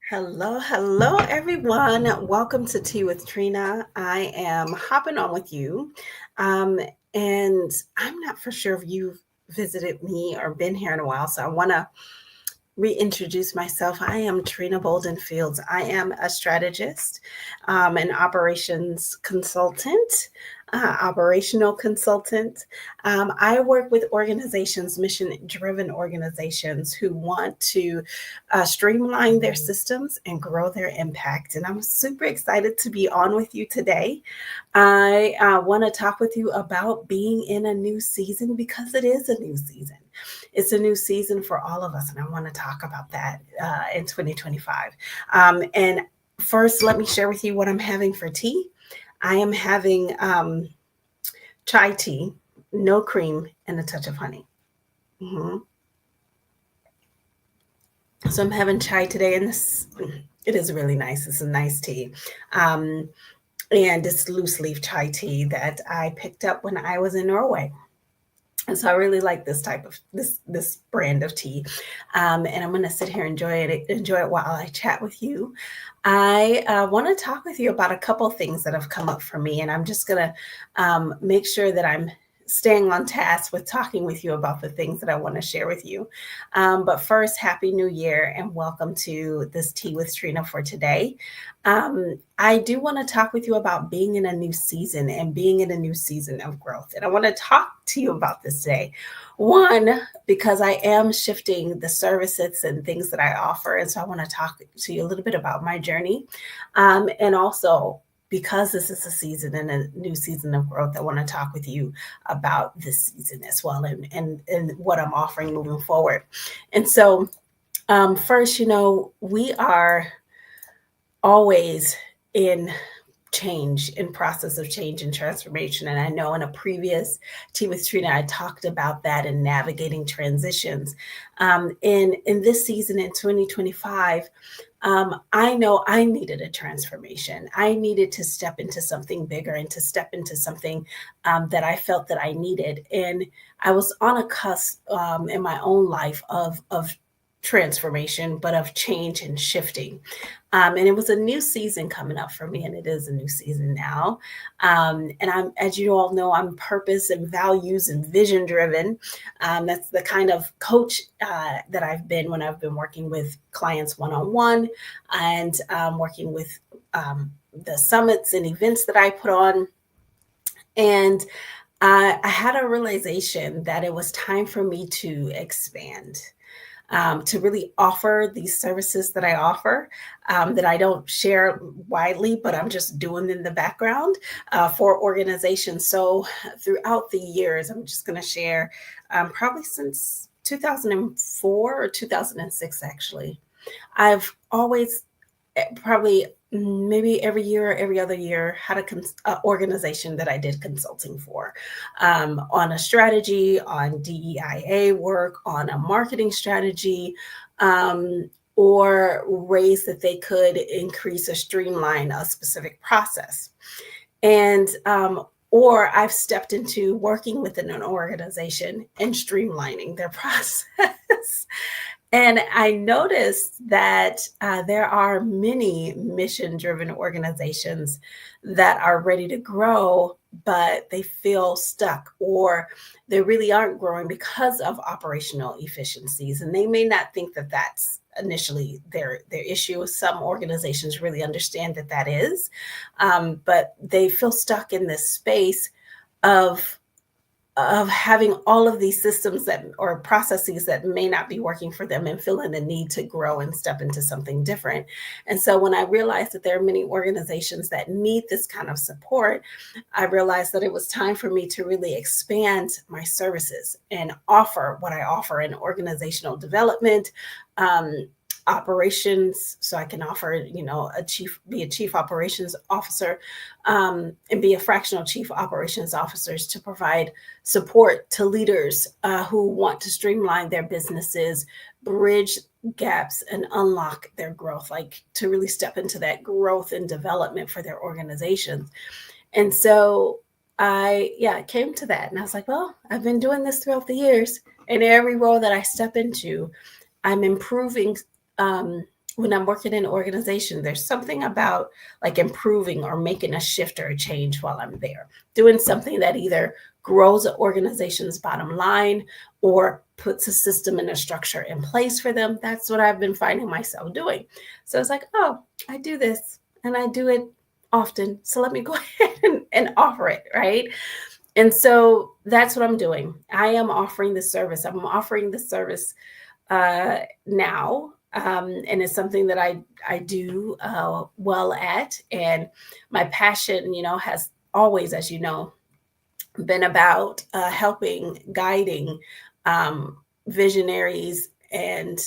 Hello, everyone. Welcome to Tea with Trina. I am hopping on with you. Um, and I'm not for sure if you've visited me or been here in a while, so I want to reintroduce myself. I am Trina Bolden Fields. I am a strategist, an operations consultant, operational consultant. I work with organizations, mission driven organizations who want to streamline their systems and grow their impact. And I'm super excited to be on with you today. I want to talk with you about being in a new season because it is a new season. It's a new season for all of us, and I want to talk about that in 2025. And first, let me share with you what I'm having for tea. I am having chai tea, no cream, and a touch of honey. Mhm. So I'm having chai today, and this it is really nice. It's a nice tea. Um, and it's loose leaf chai tea that I picked up when I was in Norway. And so I really like this type of this brand of tea, and I'm going to sit here and enjoy it while I chat with you. I want to talk with you about a couple things that have come up for me, and I'm just going to make sure that I'm staying on task with talking with you about the things that I want to share with you. But first, Happy New Year and welcome to this Tea with Trina for today. I do want to talk with you about being in a new season and being in a new season of growth. And I want to talk to you about this today. One, because I am shifting the services and things that I offer. And so I want to talk to you a little bit about my journey. And also, because this is a season and a new season of growth, I want to talk with you about this season as well and what I'm offering moving forward. And so, first, we are always in change, in process of change and transformation. And I know in a previous Tea with Trina, I talked about that and navigating transitions. In this season in 2025, I know I needed a transformation. I needed to step into something bigger and to step into something that I felt that I needed. And I was on a cusp in my own life of transformation, but of change and shifting. And it was a new season coming up for me, and it is a new season now. And as you all know, I'm purpose and values and vision driven. That's the kind of coach that I've been when I've been working with clients one on one and working with the summits and events that I put on. And I had a realization that it was time for me to expand, to really offer these services that I offer, that I don't share widely, but I'm just doing in the background for organizations. So throughout the years, I'm just going to share probably since 2004 or 2006, actually. I've always probably maybe every year or every other year had a organization that I did consulting for, on a strategy, on DEIA work, on a marketing strategy, or ways that they could increase or streamline a specific process. And or I've stepped into working within an organization and streamlining their process. And I noticed that there are many mission driven organizations that are ready to grow, but they feel stuck or they really aren't growing because of operational efficiencies. And they may not think that that's initially their issue. Some organizations really understand that that is, but they feel stuck in this space of having all of these systems that or processes that may not be working for them and feeling the need to grow and step into something different. And so when I realized that there are many organizations that need this kind of support, I realized that it was time for me to really expand my services and offer what I offer in organizational development, operations, so I can offer, be a chief operations officer, and be a fractional chief operations officers to provide support to leaders who want to streamline their businesses, bridge gaps, and unlock their growth, like to really step into that growth and development for their organizations. And so I came to that and I was like, well, I've been doing this throughout the years. And every role that I step into, I'm improving when I'm working in an organization, there's something about like improving or making a shift or a change while I'm there, doing something that either grows an organization's bottom line or puts a system and a structure in place for them. That's what I've been finding myself doing. So it's like, oh, I do this and I do it often. So let me go ahead and offer it, right? And so that's what I'm doing. I am offering the service. I'm offering the service now. And it's something that I do well at. And my passion, has always, as you know, been about helping, guiding visionaries and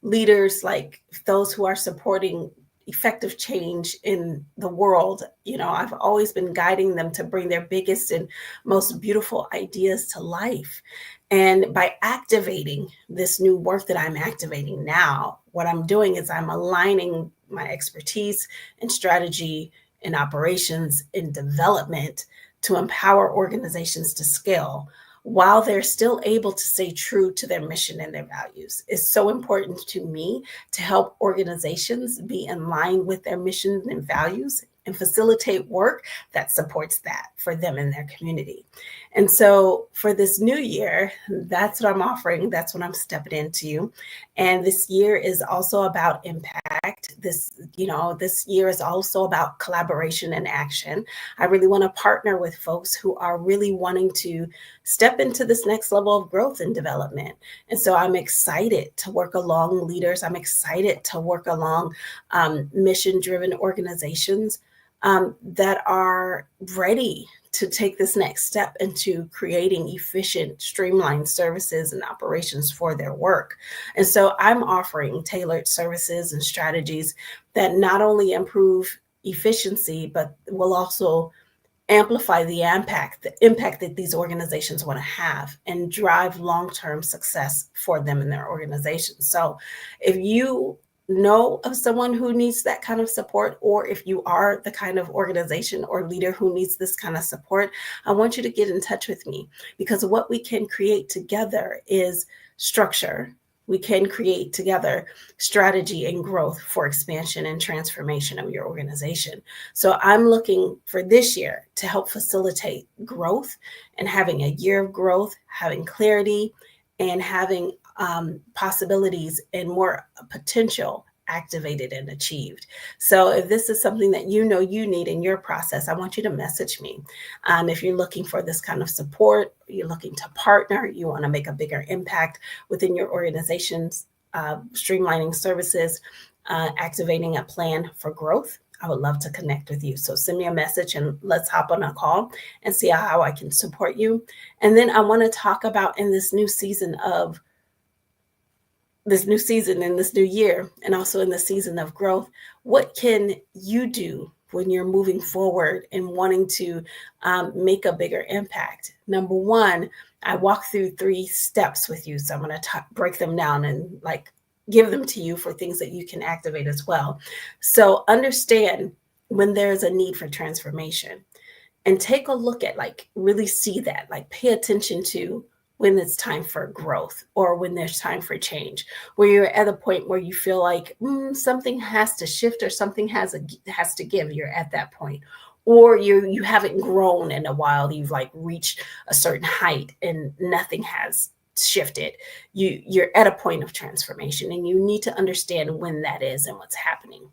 leaders, like those who are supporting effective change in the world. I've always been guiding them to bring their biggest and most beautiful ideas to life. And by activating this new work that I'm activating now, what I'm doing is I'm aligning my expertise and strategy and operations and development to empower organizations to scale while they're still able to stay true to their mission and their values. It's so important to me to help organizations be in line with their mission and values and facilitate work that supports that for them and their community. And so for this new year, that's what I'm offering. That's what I'm stepping into. And this year is also about impact. This year is also about collaboration and action. I really want to partner with folks who are really wanting to step into this next level of growth and development. And so I'm excited to work along leaders. I'm excited to work along mission-driven organizations that are ready to take this next step into creating efficient, streamlined services and operations for their work. And so I'm offering tailored services and strategies that not only improve efficiency, but will also amplify the impact that these organizations want to have and drive long-term success for them and their organizations. So if you know of someone who needs that kind of support, or if you are the kind of organization or leader who needs this kind of support, I want you to get in touch with me, because what we can create together is structure. We can create together strategy and growth for expansion and transformation of your organization. So I'm looking for this year to help facilitate growth and having a year of growth, having clarity, and having possibilities and more potential activated and achieved. So if this is something that you need in your process, I want you to message me. If you're looking for this kind of support, you're looking to partner, you want to make a bigger impact within your organization's streamlining services, activating a plan for growth, I would love to connect with you. So send me a message and let's hop on a call and see how I can support you. And then I want to talk about in this new season in this new year, and also in the season of growth, what can you do when you're moving forward and wanting to make a bigger impact? Number one, I walk through 3 steps with you. So I'm going to break them down and give them to you for things that you can activate as well. So understand when there's a need for transformation, and take a look at really see that, pay attention to when it's time for growth or when there's time for change, where you're at a point where you feel like something has to shift or something has to give. You're at that point, or you haven't grown in a while. You've reached a certain height and nothing has shifted. You're at a point of transformation, and you need to understand when that is and what's happening.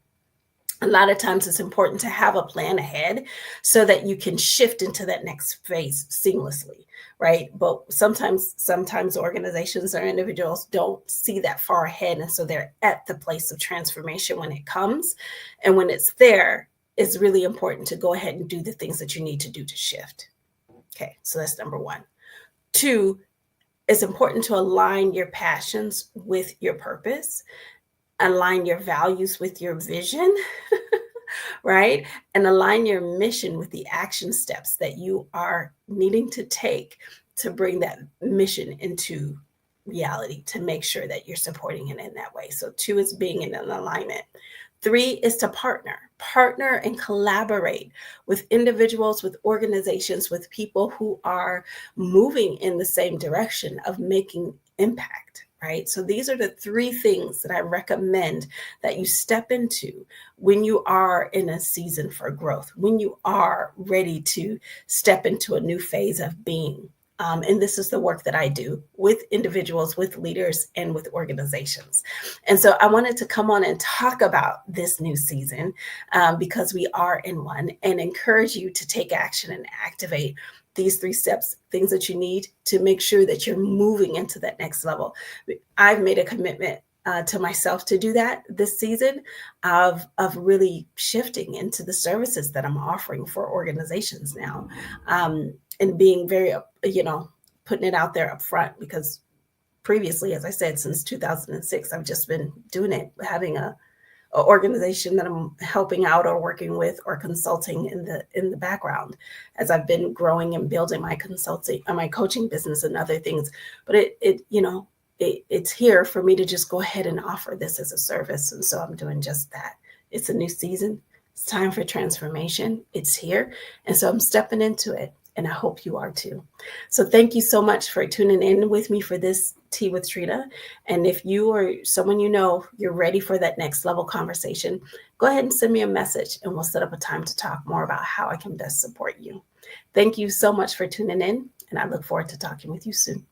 A lot of times it's important to have a plan ahead so that you can shift into that next phase seamlessly, right? But sometimes organizations or individuals don't see that far ahead. And so they're at the place of transformation when it comes. And when it's there, it's really important to go ahead and do the things that you need to do to shift. Okay, so that's number 1. 2, it's important to align your passions with your purpose, align your values with your vision, right? And align your mission with the action steps that you are needing to take to bring that mission into reality, to make sure that you're supporting it in that way. So 2 is being in an alignment. 3 is to partner and collaborate with individuals, with organizations, with people who are moving in the same direction of making impact, right? So these are the three things that I recommend that you step into when you are in a season for growth, when you are ready to step into a new phase of being. And this is the work that I do with individuals, with leaders, and with organizations. And so I wanted to come on and talk about this new season because we are in one, and encourage you to take action and activate these three steps, things that you need to make sure that you're moving into that next level. I've made a commitment to myself to do that this season of really shifting into the services that I'm offering for organizations now, and being very, putting it out there up front, because previously, as I said, since 2006, I've just been doing it, having a organization that I'm helping out or working with or consulting in the background as I've been growing and building my consulting and my coaching business and other things. But it's here for me to just go ahead and offer this as a service. And so I'm doing just that. It's a new season. It's time for transformation. It's here. And so I'm stepping into it. And I hope you are too. So thank you so much for tuning in with me for this Tea with Trina. And if you or someone you know, you're ready for that next level conversation, go ahead and send me a message and we'll set up a time to talk more about how I can best support you. Thank you so much for tuning in, and I look forward to talking with you soon.